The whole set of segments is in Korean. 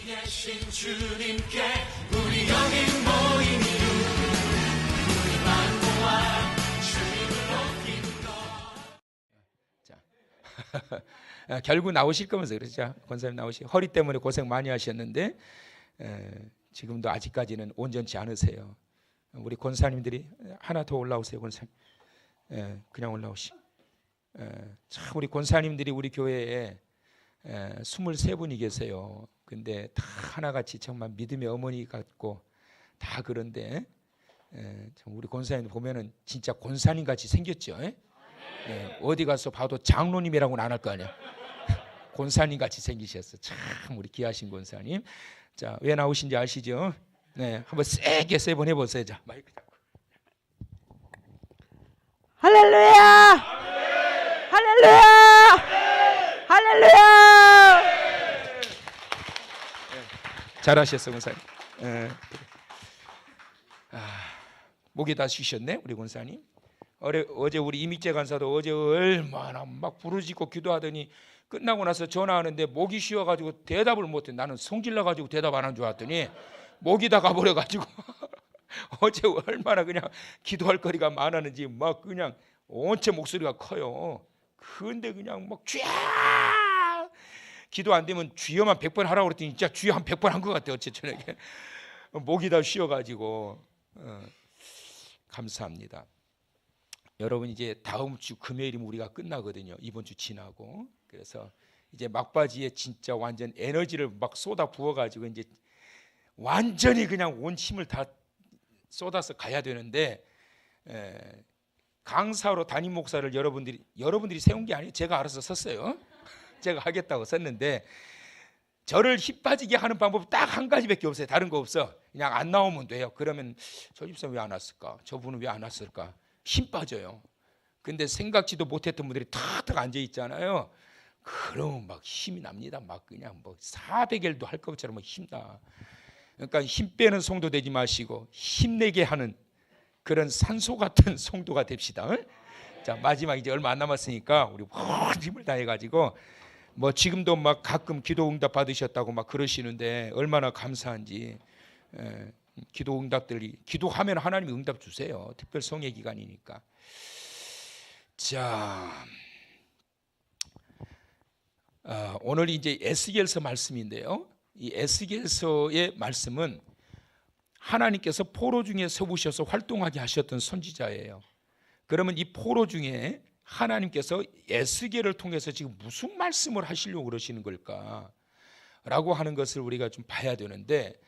계신 주님께 우리 여기 모인 이유 우리만 모아 주님을 높인 것. 결국 나오실 거면서 그렇죠. 권사님 허리 때문에 고생 많이 하셨는데 지금도 아직까지는 온전치 않으세요. 우리 권사님들이 하나 더 올라오세요. 권사님 그냥 올라오시. 참 우리 권사님들이 우리 교회에 23분이 계세요. 근데 다 하나같이 정말 믿음의 어머니 같고 다 그런데 우리 권사님 보면은 진짜 권사님 같이 생겼죠. 어디 가서 봐도 장로님이라고는 안 할 거 아니야. 권사님 같이 생기셨어. 참 우리 귀하신 권사님. 자, 왜 나오신지 아시죠? 네, 한번 세게 3번 해보세요. 자, 마이크 잡고. 할렐루야! 할렐루야! 할렐루야! 잘하셨어, 권사님. 목이 다 쉬셨네, 우리 권사님. 어제 우리 이미재 간사도 어제 얼마나 막 부르짖고 기도하더니 끝나고 나서 전화하는데 목이 쉬어가지고 대답을 못해. 나는 성질나가지고 대답 안 한 줄 알았더니 목이 다 가버려가지고 어제 얼마나 그냥 기도할 거리가 많았는지 막 그냥 온체 목소리가 커요. 근데 그냥 막 쥐야 기도 안 되면 주여만 100번 하라고 그랬더니 진짜 주여 한 100번 한 것 같아요. 어째 저녁에 목이 다 쉬어가지고 감사합니다. 여러분 이제 다음 주 금요일이면 우리가 끝나거든요. 이번 주 지나고. 그래서 이제 막바지에 진짜 완전 에너지를 막 쏟아 부어가지고 이제 완전히 그냥 온 힘을 다 쏟아서 가야 되는데 강사로 담임 목사를 여러분들이 세운 게 아니에요. 제가 알아서 썼어요. 제가 하겠다고 썼는데 저를 힘 빠지게 하는 방법 딱 한 가지밖에 없어요. 다른 거 없어. 그냥 안 나오면 돼요. 그러면 저 집사님 왜 안 왔을까? 저분은 왜 안 왔을까? 힘 빠져요. 근데 생각지도 못했던 분들이 탁탁 앉아 있잖아요. 그러면 막 힘이 납니다. 막 그냥 뭐 400일도 할 것처럼 막 힘나. 그러니까 힘 빼는 성도 되지 마시고 힘내게 하는 그런 산소 같은 성도가 됩시다. 응? 자, 마지막 이제 얼마 안 남았으니까 우리 힘을 다해가지고 뭐 지금도 막 가끔 기도 응답 받으셨다고 막 그러시는데 얼마나 감사한지. 기도 응답들이 기도하면 하나님이 응답 주세요. 특별 성회 기간이니까. 자, 오늘 이제 에스겔서 말씀인데요. 이 에스겔서의 말씀은 하나님께서 포로 중에 세우셔서 활동하게 하셨던 선지자예요. 그러면 이 포로 중에 하나님께서 에스겔을 통해서 지금 무슨 말씀을 하시려고 그러시는 걸까? 라고 하는 것을 우리가 좀 봐야 되는데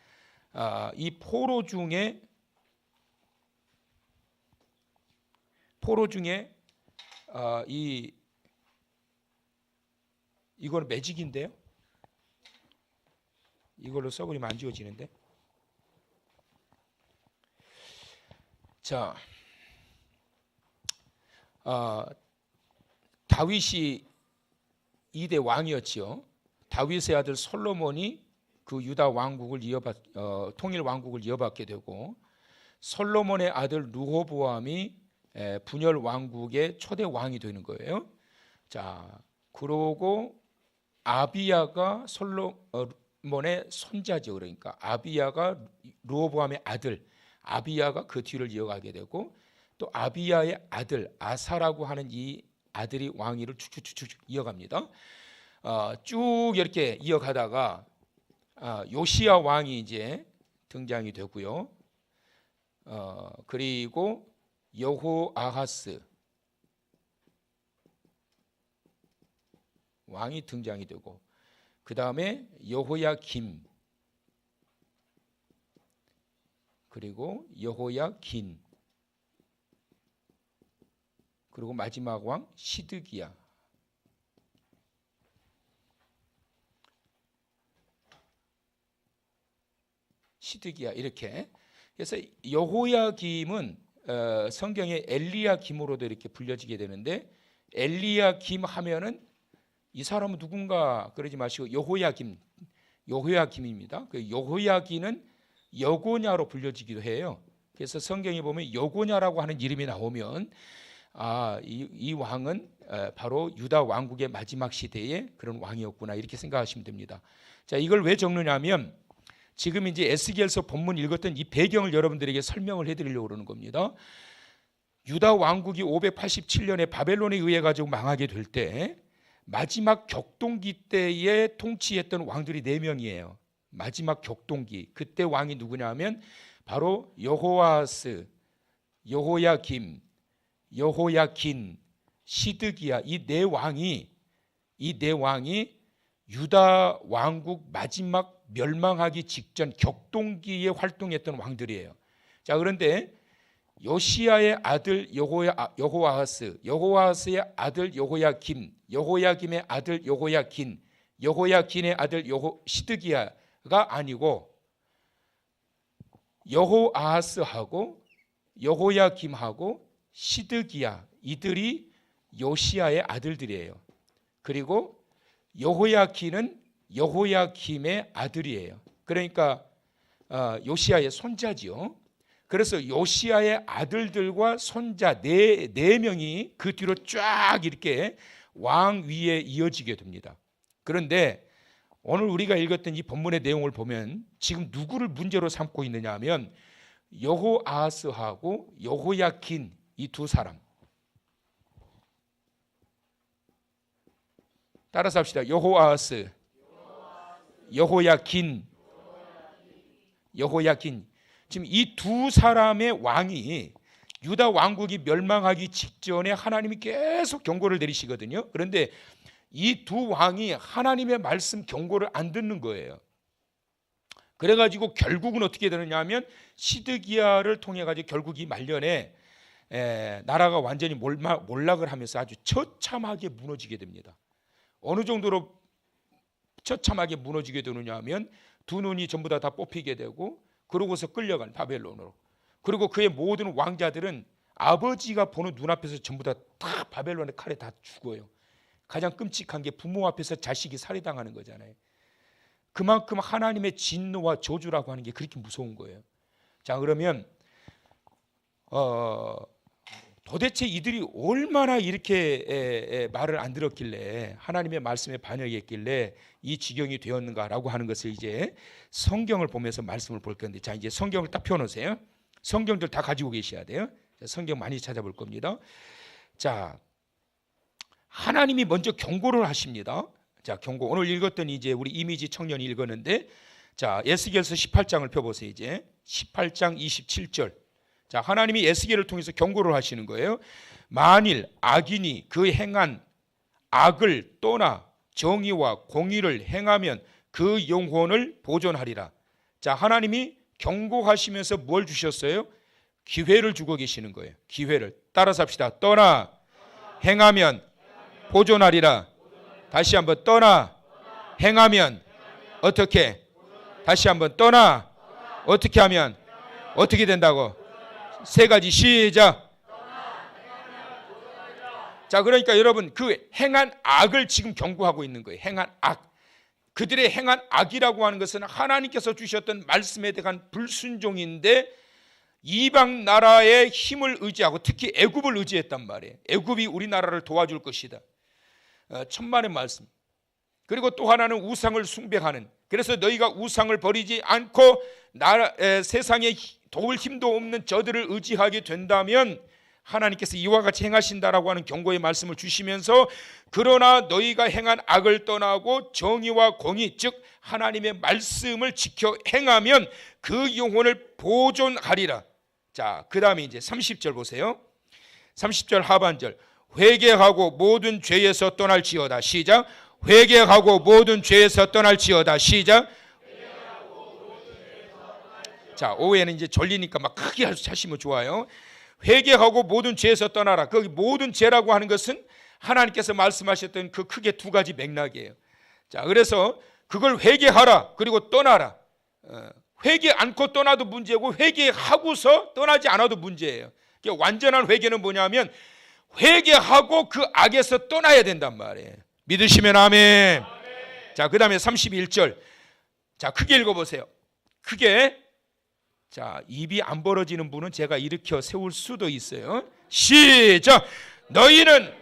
이 포로 중에 이거는 매직인데요. 이걸로 써버리면 안 지워지는데. 자, 다윗이 2대 왕이었지요. 다윗의 아들 솔로몬이 그 유다 왕국을 통일 왕국을 이어받게 되고 솔로몬의 아들 르호보암이 분열 왕국의 초대 왕이 되는 거예요. 자, 그러고 아비야가 솔로몬의 손자죠. 그러니까 아비야가 르호보암의 아들 아비야가 그 뒤를 이어가게 되고 또 아비야의 아들 아사라고 하는 이 아들이 왕위를 쭉쭉쭉 이어갑니다. 쭉 이렇게 이어가다가 요시야 왕이 이제 등장이 되고요. 그리고 여호아하스 왕이 등장이 되고 그 다음에 여호야김 그리고 여호야긴 그리고 마지막 왕 시드기야. 이렇게. 그래서 여호야김은 성경에 엘리야김으로도 이렇게 불려지게 되는데 엘리야김 하면은 이 사람은 누군가 그러지 마시고 여호야김입니다. 그 여호야김은 여고냐로 불려지기도 해요. 그래서 성경에 보면 여고냐라고 하는 이름이 나오면 이 왕은 바로 유다 왕국의 마지막 시대의 그런 왕이었구나 이렇게 생각하시면 됩니다. 자, 이걸 왜 적느냐면 지금 이제 에스겔서 본문 읽었던 이 배경을 여러분들에게 설명을 해드리려고 그러는 겁니다. 유다 왕국이 587년에 바벨론에 의해 가지고 망하게 될 때 마지막 격동기 때에 통치했던 왕들이 4명이에요. 마지막 격동기. 그때 왕이 누구냐면 바로 여호아스, 여호야김, 여호야긴, 시드기야, 이 네 왕이 유다 왕국 마지막 멸망하기 직전 격동기에 활동했던 왕들이에요. 자, 그런데 요시야의 아들 여호아하스, 여호아하스의 아들 여호야김, 여호야김의 아들 여호야긴, 여호야긴의 아들 시드기야가 아니고 여호아하스하고 여호야김하고 시드기야, 이들이 요시야의 아들들이에요. 그리고 여호야긴은 여호야김의 아들이에요. 그러니까 요시야의 손자지요. 그래서 요시야의 아들들과 손자 네 명이 그 뒤로 쫙 이렇게 왕 위에 이어지게 됩니다. 그런데 오늘 우리가 읽었던 이 본문의 내용을 보면 지금 누구를 문제로 삼고 있느냐 하면 여호아하스하고 여호야긴, 이 두 사람. 따라서 합시다. 여호아하스, 여호야긴, 여호야긴. 지금 이 두 사람의 왕이 유다 왕국이 멸망하기 직전에 하나님이 계속 경고를 내리시거든요. 그런데 이 두 왕이 하나님의 말씀 경고를 안 듣는 거예요. 그래가지고 결국은 어떻게 되느냐 하면 시드기야를 통해 가지고 결국 이 말년에 나라가 완전히 몰락을 하면서 아주 처참하게 무너지게 됩니다. 어느 정도로 처참하게 무너지게 되느냐 하면 두 눈이 전부 다 뽑히게 되고 그러고서 끌려간 바벨론으로. 그리고 그의 모든 왕자들은 아버지가 보는 눈앞에서 전부 다 바벨론의 칼에 다 죽어요. 가장 끔찍한 게 부모 앞에서 자식이 살해당하는 거잖아요. 그만큼 하나님의 진노와 저주라고 하는 게 그렇게 무서운 거예요. 자, 그러면 도대체 이들이 얼마나 이렇게 말을 안 들었길래 하나님의 말씀에 반역했길래 이 지경이 되었는가라고 하는 것을 이제 성경을 보면서 말씀을 볼 건데, 자, 이제 성경을 딱 펴놓으세요. 성경들 다 가지고 계셔야 돼요. 성경 많이 찾아볼 겁니다. 자, 하나님이 먼저 경고를 하십니다. 자, 경고. 오늘 읽었던 이제 우리 이미지 청년이 읽었는데, 자, 에스겔서 18장을 펴보세요. 이제 18장 27절. 자, 하나님이 에스겔을 통해서 경고를 하시는 거예요. 만일 악인이 그 행한 악을 떠나 정의와 공의를 행하면 그 영혼을 보존하리라. 자, 하나님이 경고하시면서 뭘 주셨어요? 기회를 주고 계시는 거예요. 기회를. 따라서 합시다. 떠나 행하면 보존하리라. 다시 한번 떠나 행하면 어떻게? 다시 한번 떠나 어떻게 하면 어떻게 된다고? 세 가지. 시작. 자, 그러니까 여러분 그 행한 악을 지금 경고하고 있는 거예요. 행한 악. 그들의 행한 악이라고 하는 것은 하나님께서 주셨던 말씀에 대한 불순종인데 이방 나라의 힘을 의지하고 특히 애굽을 의지했단 말이에요. 애굽이 우리나라를 도와줄 것이다. 천만의 말씀. 그리고 또 하나는 우상을 숭배하는. 그래서 너희가 우상을 버리지 않고 세상에 도울 힘도 없는 저들을 의지하게 된다면 하나님께서 이와 같이 행하신다라고 하는 경고의 말씀을 주시면서 그러나 너희가 행한 악을 떠나고 정의와 공의 즉 하나님의 말씀을 지켜 행하면 그 영혼을 보존하리라. 자, 그 다음에 이제 30절 보세요. 30절 하반절. 회개하고 모든 죄에서 떠날지어다. 시작. 회개하고 모든 죄에서 떠날지어다. 시작. 자, 오후에는 이제 졸리니까 막 크게 하시면 좋아요. 회개하고 모든 죄에서 떠나라. 그 모든 죄라고 하는 것은 하나님께서 말씀하셨던 그 크게 두 가지 맥락이에요. 자, 그래서 그걸 회개하라. 그리고 떠나라. 회개 않고 떠나도 문제고 회개하고서 떠나지 않아도 문제예요. 완전한 회개는 뭐냐면 회개하고 그 악에서 떠나야 된단 말이에요. 믿으시면 아멘. 자, 그 다음에 31절. 자, 크게 읽어보세요. 크게. 자, 입이 안 벌어지는 분은 제가 일으켜 세울 수도 있어요. 시작. 너희는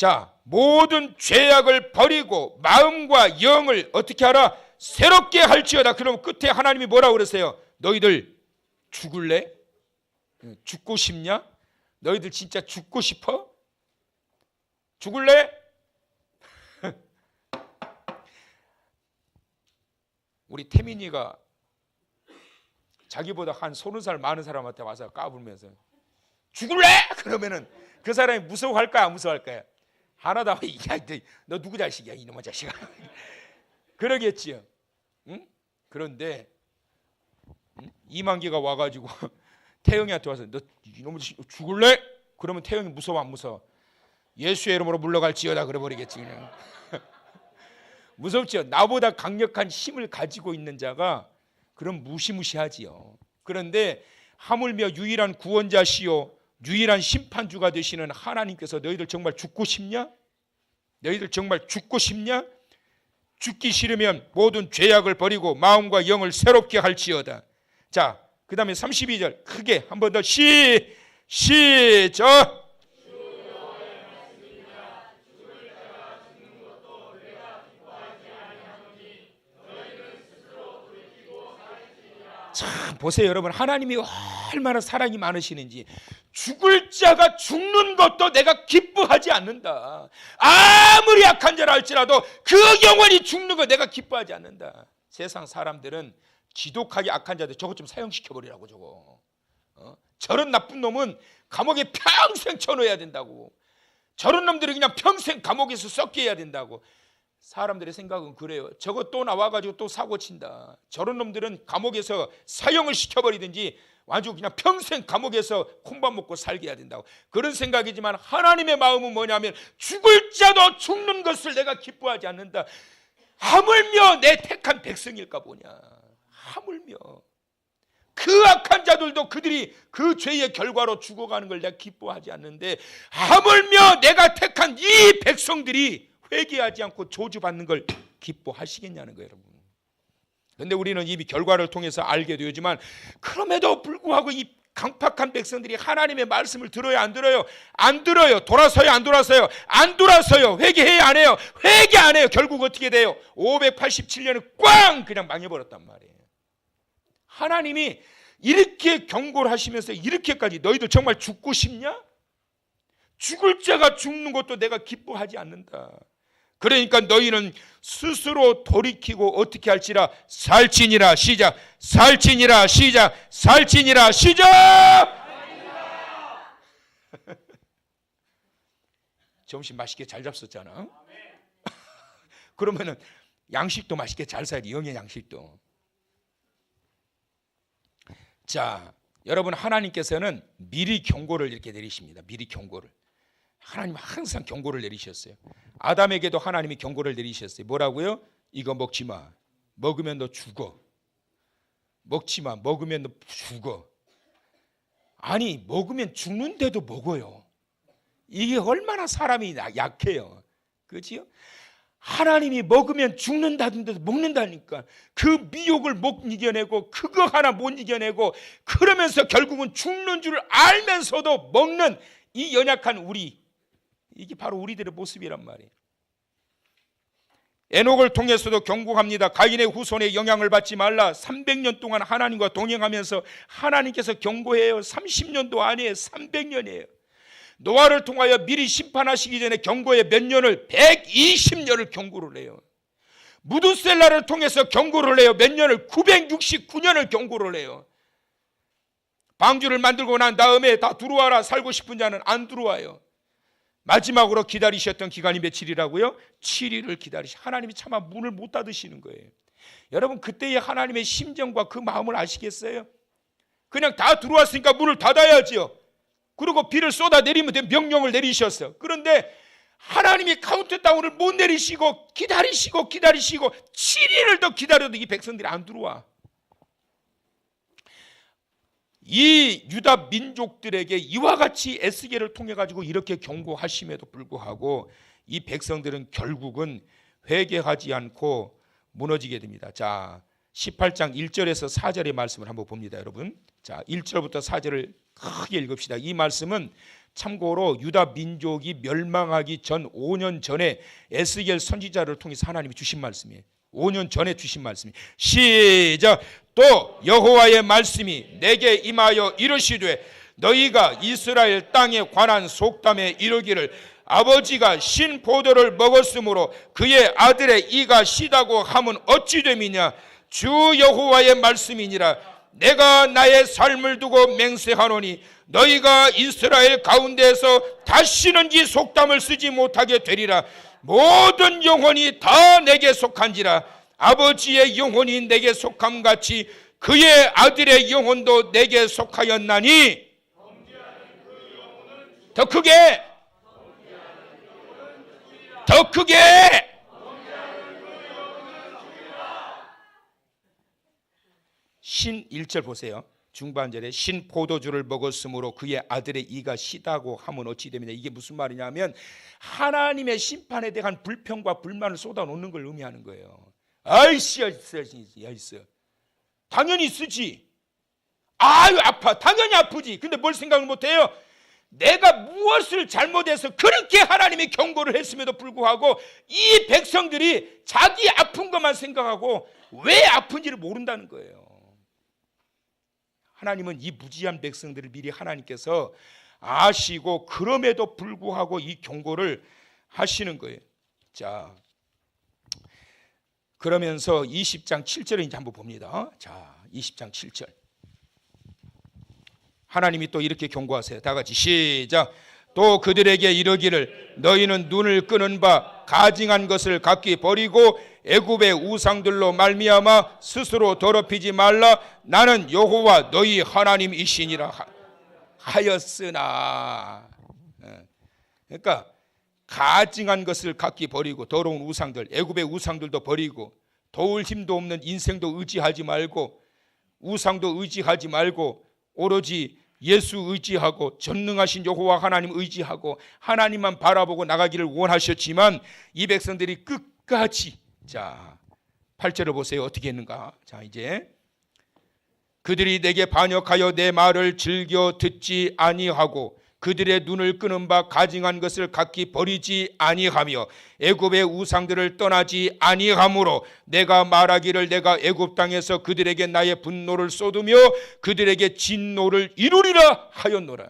자, 모든 죄악을 버리고 마음과 영을 어떻게 하라? 새롭게 할지어다. 그럼 끝에 하나님이 뭐라고 그러세요? 너희들 죽을래? 죽고 싶냐? 너희들 진짜 죽고 싶어? 죽을래? 우리 태민이가 자기보다 한 30살 많은 사람한테 와서 까불면서 죽을래? 그러면은 그 사람이 무서워할까요? 안 무서워할까요? 하나도 안, 야, 너 누구 자식이야 이놈의 자식아. 그러겠지요. 응? 그런데 이만기가 와가지고 태영이한테 와서 너 이놈의 자식 죽을래? 그러면 태영이 무서워 안 무서워? 예수의 이름으로 물러갈지어다 그래버리겠지 그냥. 무섭죠. 나보다 강력한 힘을 가지고 있는 자가 그럼 무시무시하지요. 그런데 하물며 유일한 구원자시요 유일한 심판주가 되시는 하나님께서 너희들 정말 죽고 싶냐? 너희들 정말 죽고 싶냐? 죽기 싫으면 모든 죄악을 버리고 마음과 영을 새롭게 할지어다. 자, 그 다음에 32절 크게 한 번 더 시작. 참 보세요 여러분, 하나님이 얼마나 사랑이 많으시는지. 죽을 자가 죽는 것도 내가 기뻐하지 않는다. 아무리 악한 자라 할지라도 그 영혼이 죽는 거 내가 기뻐하지 않는다. 세상 사람들은 지독하게 악한 자들 저것 좀 사형시켜버리라고 저거. 저런 나쁜 놈은 감옥에 평생 쳐넣어야 된다고. 저런 놈들이 그냥 평생 감옥에서 썩게 해야 된다고. 사람들의 생각은 그래요. 저거 또 나와가지고 또 사고친다. 저런 놈들은 감옥에서 사형을 시켜버리든지 아주 그냥 평생 감옥에서 콩밥 먹고 살게 해야 된다고. 그런 생각이지만 하나님의 마음은 뭐냐면 죽을 자도 죽는 것을 내가 기뻐하지 않는다. 하물며 내 택한 백성일까 보냐. 하물며 그 악한 자들도 그들이 그 죄의 결과로 죽어가는 걸 내가 기뻐하지 않는데 하물며 내가 택한 이 백성들이 회개하지 않고 저주받는 걸 기뻐하시겠냐는 거예요 여러분. 그런데 우리는 이 결과를 통해서 알게 되지만 그럼에도 불구하고 이 강팍한 백성들이 하나님의 말씀을 들어요 안 들어요? 안 들어요. 돌아서요 안 돌아서요? 안 돌아서요. 회개해요 안 해요? 회개 안 해요. 결국 어떻게 돼요? 587년을 꽝 그냥 망해버렸단 말이에요. 하나님이 이렇게 경고를 하시면서 이렇게까지 너희들 정말 죽고 싶냐? 죽을 자가 죽는 것도 내가 기뻐하지 않는다. 그러니까 너희는 스스로 돌이키고 어떻게 할지라 살찌니라. 시작. 살찌니라. 시작. 살찌니라. 시작. 점심 맛있게 잘 잡섰잖아. 그러면은 양식도 맛있게 잘 사야 돼. 영의 양식도. 자, 여러분 하나님께서는 미리 경고를 이렇게 내리십니다. 미리 경고를. 하나님 항상 경고를 내리셨어요. 아담에게도 하나님이 경고를 내리셨어요. 뭐라고요? 이거 먹지 마. 먹으면 너 죽어. 먹지 마. 먹으면 너 죽어. 아니 먹으면 죽는데도 먹어요. 이게 얼마나 사람이 약해요. 그렇지요? 하나님이 먹으면 죽는다던데도 먹는다니까. 그 미혹을 못 이겨내고 그거 하나 못 이겨내고 그러면서 결국은 죽는 줄 알면서도 먹는 이 연약한 우리, 이게 바로 우리들의 모습이란 말이에요. 에녹을 통해서도 경고합니다. 가인의 후손의 영향을 받지 말라. 300년 동안 하나님과 동행하면서 하나님께서 경고해요. 30년도 아니에요. 300년이에요. 노아를 통하여 미리 심판하시기 전에 경고에 몇 년을? 120년을 경고를 해요. 무두셀라를 통해서 경고를 해요. 몇 년을? 969년을 경고를 해요. 방주를 만들고 난 다음에 다 들어와라. 살고 싶은 자는 안 들어와요. 마지막으로 기다리셨던 기간이 며칠이라고요? 7일을 기다리시. 하나님이 차마 문을 못 닫으시는 거예요. 여러분 그때의 하나님의 심정과 그 마음을 아시겠어요? 그냥 다 들어왔으니까 문을 닫아야지요. 그리고 비를 쏟아내리면 된 명령을 내리셨어요. 그런데 하나님이 카운트다운을 못 내리시고 기다리시고 7일을 더 기다려도 이 백성들이 안 들어와. 이 유다 민족들에게 이와 같이 에스겔을 통해 가지고 이렇게 경고하심에도 불구하고 이 백성들은 결국은 회개하지 않고 무너지게 됩니다. 자, 18장 1절에서 4절의 말씀을 한번 봅니다, 여러분. 자, 1절부터 4절을 크게 읽읍시다. 이 말씀은 참고로 유다 민족이 멸망하기 전 5년 전에 에스겔 선지자를 통해서 하나님이 주신 말씀이에요. 5년 전에 주신 말씀이. 시작. 또 여호와의 말씀이 내게 임하여 이르시되 너희가 이스라엘 땅에 관한 속담에 이르기를 아버지가 신 포도를 먹었으므로 그의 아들의 이가 시다고 함은 어찌 됨이냐. 주 여호와의 말씀이니라. 내가 나의 삶을 두고 맹세하노니 너희가 이스라엘 가운데에서 다시는 이 속담을 쓰지 못하게 되리라. 모든 영혼이 다 내게 속한지라. 아버지의 영혼이 내게 속함같이 그의 아들의 영혼도 내게 속하였나니. 더 크게, 더 크게. 신 1절 보세요. 중반절에 신 포도주를 먹었으므로 그의 아들의 이가 시다고 하면 어찌 됩니다. 이게 무슨 말이냐면 하나님의 심판에 대한 불평과 불만을 쏟아놓는 걸 의미하는 거예요. 아이씨, 있어. 당연히 쓰지. 아유, 아파. 당연히 아프지. 근데 뭘 생각을 못해요? 내가 무엇을 잘못해서 그렇게 하나님이 경고를 했음에도 불구하고 이 백성들이 자기 아픈 것만 생각하고 왜 아픈지를 모른다는 거예요. 하나님은 이 무지한 백성들을 미리 하나님께서 아시고 그럼에도 불구하고 이 경고를 하시는 거예요. 자, 그러면서 20장 7절을 이제 한번 봅니다. 자, 20장 7절. 하나님이 또 이렇게 경고하세요. 다 같이 시작. 또 그들에게 이르기를 너희는 눈을 끄는 바 가증한 것을 각기 버리고 애굽의 우상들로 말미암아 스스로 더럽히지 말라. 나는 여호와 너희 하나님이시니라 하였으나. 그러니까 가증한 것을 각기 버리고 더러운 우상들, 애굽의 우상들도 버리고 도울 힘도 없는 인생도 의지하지 말고 우상도 의지하지 말고 오로지 예수 의지하고 전능하신 여호와 하나님 의지하고 하나님만 바라보고 나가기를 원하셨지만 이 백성들이 끝까지, 자 8절을 보세요. 어떻게 했는가. 자 이제 그들이 내게 반역하여 내 말을 즐겨 듣지 아니하고 그들의 눈을 끄는 바 가증한 것을 각기 버리지 아니하며 애굽의 우상들을 떠나지 아니하므로 내가 말하기를 내가 애굽 땅에서 그들에게 나의 분노를 쏟으며 그들에게 진노를 이루리라 하였노라.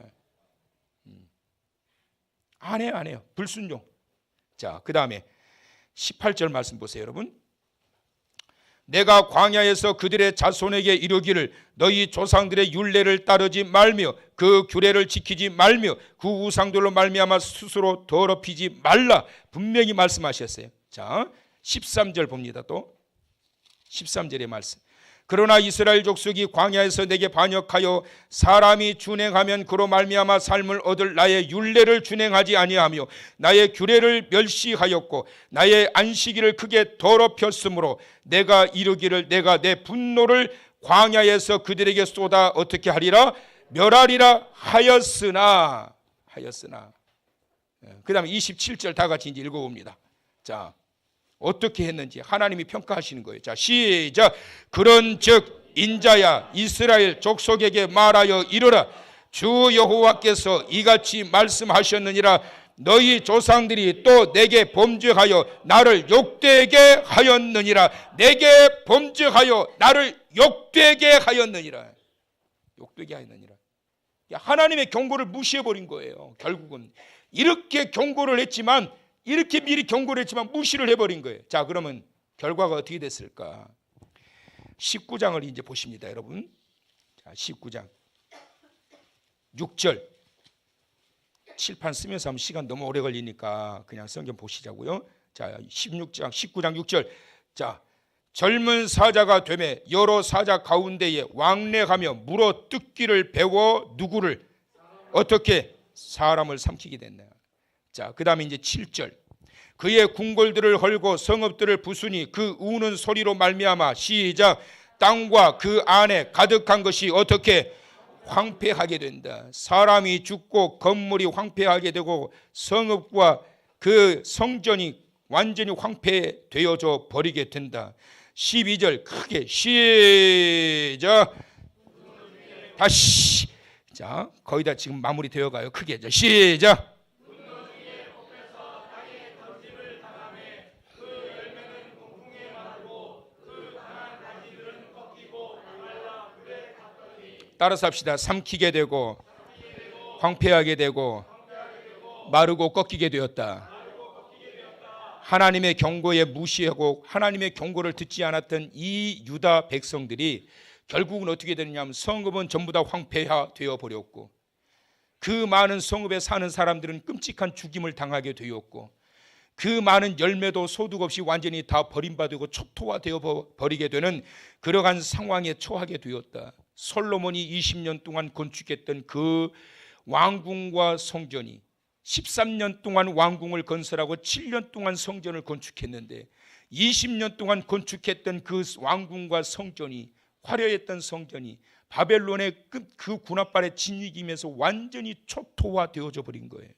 안 해요. 불순종. 자, 그 다음에 18절 말씀 보세요, 여러분. 내가 광야에서 그들의 자손에게 이르기를 너희 조상들의 율례를 따르지 말며 그 규례를 지키지 말며 그 우상들로 말미암아 스스로 더럽히지 말라. 분명히 말씀하셨어요. 자, 13절 봅니다. 또 13절의 말씀. 그러나 이스라엘 족속이 광야에서 내게 반역하여 사람이 준행하면 그로 말미암아 삶을 얻을 나의 율례를 준행하지 아니하며 나의 규례를 멸시하였고 나의 안식일을 크게 더럽혔으므로 내가 이르기를 내가 내 분노를 광야에서 그들에게 쏟아 어떻게 하리라? 멸하리라 하였으나. 그 다음에 27절 다 같이 이제 읽어봅니다. 자, 어떻게 했는지 하나님이 평가하시는 거예요. 자, 시작. 그런즉 인자야 이스라엘 족속에게 말하여 이르라. 주 여호와께서 이같이 말씀하셨느니라. 너희 조상들이 또 내게 범죄하여 나를 욕되게 하였느니라. 내게 범죄하여 나를 욕되게 하였느니라. 욕되게 하였느니라. 하나님의 경고를 무시해버린 거예요. 결국은 이렇게 경고를 했지만 이렇게 미리 경고를 했지만 무시를 해버린 거예요. 자, 그러면 결과가 어떻게 됐을까? 19장을 이제 보십니다, 여러분. 자, 19장 6절. 칠판 쓰면서 하면 시간 너무 오래 걸리니까 그냥 성경 보시자고요. 자, 19장 6절. 자, 젊은 사자가 되매 여러 사자 가운데에 왕래하며 물어 뜯기를 배워 누구를 어떻게 사람을 삼키게 됐나요? 자, 그 다음에 이제 7절. 그의 궁궐들을 헐고 성읍들을 부수니 그 우는 소리로 말미암아 시작. 땅과 그 안에 가득한 것이 어떻게 황폐하게 된다. 사람이 죽고 건물이 황폐하게 되고 성읍과 그 성전이 완전히 황폐되어져 버리게 된다. 12절 크게 시작. 다시. 자, 거의 다 지금 마무리되어 가요. 크게 자, 시작. 따라서 합시다. 삼키게 되고 황폐하게 되고 마르고 꺾이게 되었다. 하나님의 경고에 무시하고 하나님의 경고를 듣지 않았던 이 유다 백성들이 결국은 어떻게 되느냐면 성읍은 전부 다 황폐화되어 버렸고 그 많은 성읍에 사는 사람들은 끔찍한 죽임을 당하게 되었고 그 많은 열매도 소득 없이 완전히 다 버림받고 초토화되어 버리게 되는 그러한 상황에 처하게 되었다. 솔로몬이 20년 동안 건축했던 그 왕궁과 성전이 13년 동안 왕궁을 건설하고 7년 동안 성전을 건축했는데 20년 동안 건축했던 그 왕궁과 성전이 화려했던 성전이 바벨론의 그 군합발에 진이기면서 완전히 초토화되어져 버린 거예요.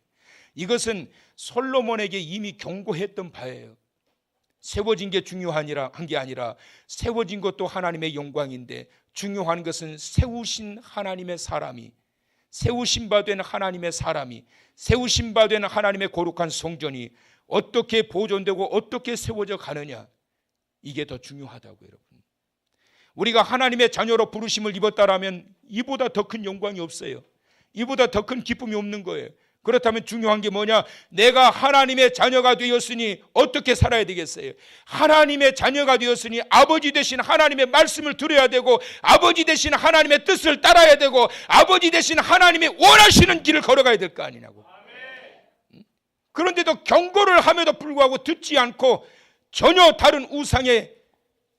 이것은 솔로몬에게 이미 경고했던 바예요. 세워진 게 중요한 게 아니라 세워진 것도 하나님의 영광인데 중요한 것은 세우신 하나님의 사람이 세우신 바 된 하나님의 사람이 세우신 바 된 하나님의 거룩한 성전이 어떻게 보존되고 어떻게 세워져 가느냐, 이게 더 중요하다고. 여러분, 우리가 하나님의 자녀로 부르심을 입었다라면 이보다 더 큰 영광이 없어요. 이보다 더 큰 기쁨이 없는 거예요. 그렇다면 중요한 게 뭐냐? 내가 하나님의 자녀가 되었으니 어떻게 살아야 되겠어요? 하나님의 자녀가 되었으니 아버지 되신 하나님의 말씀을 들어야 되고 아버지 되신 하나님의 뜻을 따라야 되고 아버지 되신 하나님이 원하시는 길을 걸어가야 될 거 아니냐고. 그런데도 경고를 함에도 불구하고 듣지 않고 전혀 다른 우상의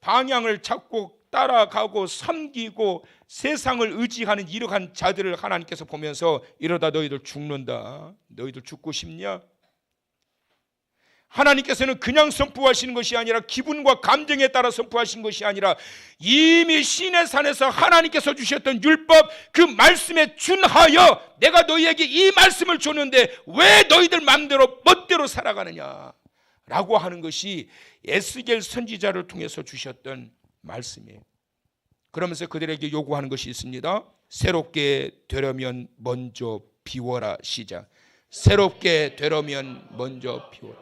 방향을 찾고 따라가고 섬기고 세상을 의지하는 이러한 자들을 하나님께서 보면서 이러다 너희들 죽는다. 너희들 죽고 싶냐? 하나님께서는 그냥 선포하시는 것이 아니라 기분과 감정에 따라 선포하시는 것이 아니라 이미 시내 산에서 하나님께서 주셨던 율법 그 말씀에 준하여 내가 너희에게 이 말씀을 줬는데 왜 너희들 마음대로 멋대로 살아가느냐 라고 하는 것이 에스겔 선지자를 통해서 주셨던 말씀이에요. 그러면서 그들에게 요구하는 것이 있습니다. 새롭게 되려면 먼저 비워라. 시작. 새롭게 되려면 먼저 비워라.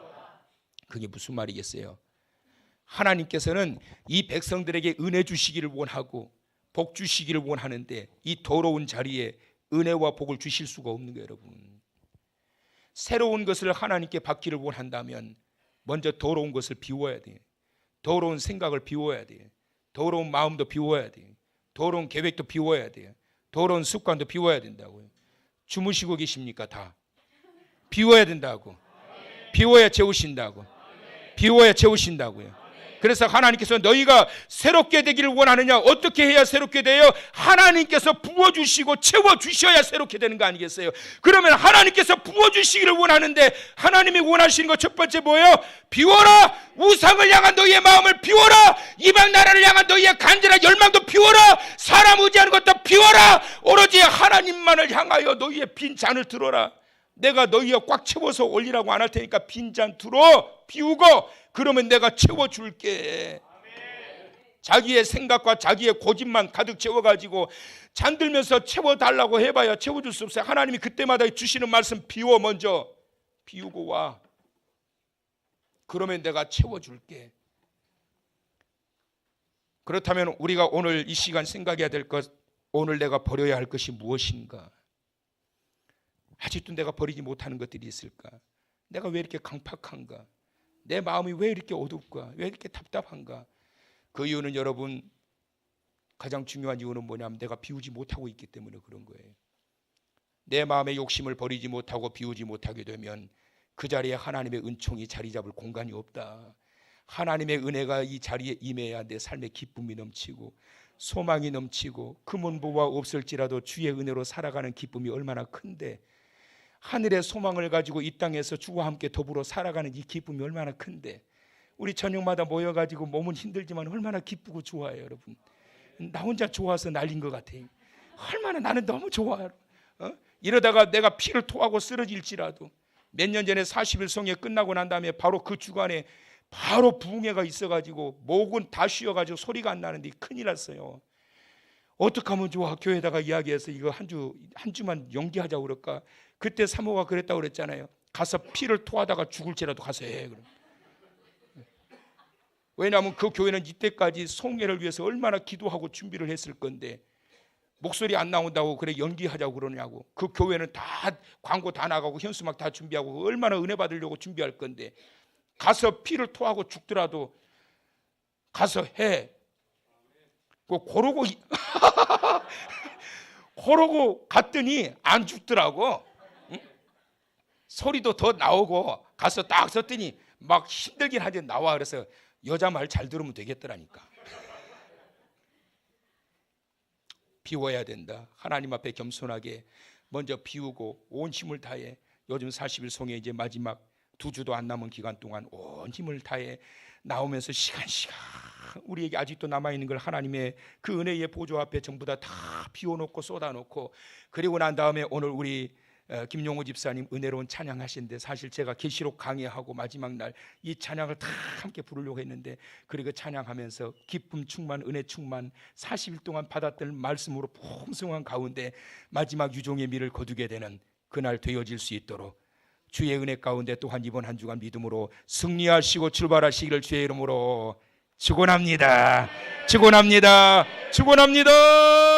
그게 무슨 말이겠어요? 하나님께서는 이 백성들에게 은혜 주시기를 원하고 복 주시기를 원하는데 이 더러운 자리에 은혜와 복을 주실 수가 없는 거예요. 여러분, 새로운 것을 하나님께 받기를 원한다면 먼저 더러운 것을 비워야 돼요. 더러운 생각을 비워야 돼요. 더러운 마음도 비워야 돼요. 더러운 계획도 비워야 돼요. 더러운 습관도 비워야 된다고요. 주무시고 계십니까? 다 비워야 된다고. 비워야 채우신다고. 비워야 채우신다고요. 그래서 하나님께서 너희가 새롭게 되기를 원하느냐? 어떻게 해야 새롭게 돼요? 하나님께서 부어주시고 채워주셔야 새롭게 되는 거 아니겠어요? 그러면 하나님께서 부어주시기를 원하는데 하나님이 원하시는 것 첫 번째 뭐예요? 비워라! 우상을 향한 너희의 마음을 비워라! 이방 나라를 향한 너희의 간절한 열망도 비워라! 사람 의지하는 것도 비워라! 오로지 하나님만을 향하여 너희의 빈 잔을 들어라. 내가 너희가 꽉 채워서 올리라고 안 할 테니까 빈잔 들어 비우고 그러면 내가 채워줄게. 자기의 생각과 자기의 고집만 가득 채워가지고 잔들면서 채워달라고 해봐야 채워줄 수 없어요. 하나님이 그때마다 주시는 말씀 비워. 먼저 비우고 와. 그러면 내가 채워줄게. 그렇다면 우리가 오늘 이 시간 생각해야 될 것, 오늘 내가 버려야 할 것이 무엇인가? 아직도 내가 버리지 못하는 것들이 있을까? 내가 왜 이렇게 강팍한가? 내 마음이 왜 이렇게 어둡까? 왜 이렇게 답답한가? 그 이유는 여러분, 가장 중요한 이유는 뭐냐면 내가 비우지 못하고 있기 때문에 그런 거예요. 내 마음의 욕심을 버리지 못하고 비우지 못하게 되면 그 자리에 하나님의 은총이 자리 잡을 공간이 없다. 하나님의 은혜가 이 자리에 임해야 내 삶에 기쁨이 넘치고 소망이 넘치고 금은보화 없을지라도 주의 은혜로 살아가는 기쁨이 얼마나 큰데, 하늘의 소망을 가지고 이 땅에서 주와 함께 더불어 살아가는 이 기쁨이 얼마나 큰데, 우리 저녁마다 모여가지고 몸은 힘들지만 얼마나 기쁘고 좋아요. 여러분, 나 혼자 좋아서 날린 것 같아요. 얼마나 나는 너무 좋아요. 이러다가 내가 피를 토하고 쓰러질지라도, 몇 년 전에 40일 성회 끝나고 난 다음에 바로 그 주간에 바로 부흥회가 있어가지고 목은 다 쉬어가지고 소리가 안 나는데 큰일 났어요. 어떻게 하면 좋아? 교회에다가 이야기해서 이거 한 주만 연기하자고 그럴까? 그때 사모가 그랬다고 그랬잖아요. 가서 피를 토하다가 죽을지라도 가서 해. 왜냐하면 그 교회는 이때까지 송예를 위해서 얼마나 기도하고 준비를 했을 건데 목소리 안 나온다고 그래 연기하자고 그러냐고. 그 교회는 다 광고 다 나가고 현수막 다 준비하고 얼마나 은혜 받으려고 준비할 건데 가서 피를 토하고 죽더라도 가서 해. 그러고 갔더니 안 죽더라고. 응? 소리도 더 나오고 가서 딱 섰더니 막 힘들긴 하지 나와. 그래서 여자 말 잘 들으면 되겠더라니까. 비워야 된다. 하나님 앞에 겸손하게 먼저 비우고 온 힘을 다해. 요즘 40일 송해 이제 마지막 2주도 안 남은 기간 동안 온 힘을 다해 나오면서 시간 우리에게 아직도 남아있는 걸 하나님의 그 은혜의 보좌 앞에 전부 다 비워놓고 쏟아놓고 그리고 난 다음에 오늘 우리 김용호 집사님 은혜로운 찬양하신데 사실 제가 계시록 강의하고 마지막 날 이 찬양을 다 함께 부르려고 했는데 그리고 찬양하면서 기쁨 충만 은혜 충만 40일 동안 받았던 말씀으로 풍성한 가운데 마지막 유종의 미를 거두게 되는 그날 되어질 수 있도록 주의 은혜 가운데 또한 이번 한 주간 믿음으로 승리하시고 출발하시기를 주의 이름으로 축원합니다. 축원합니다. 축원합니다.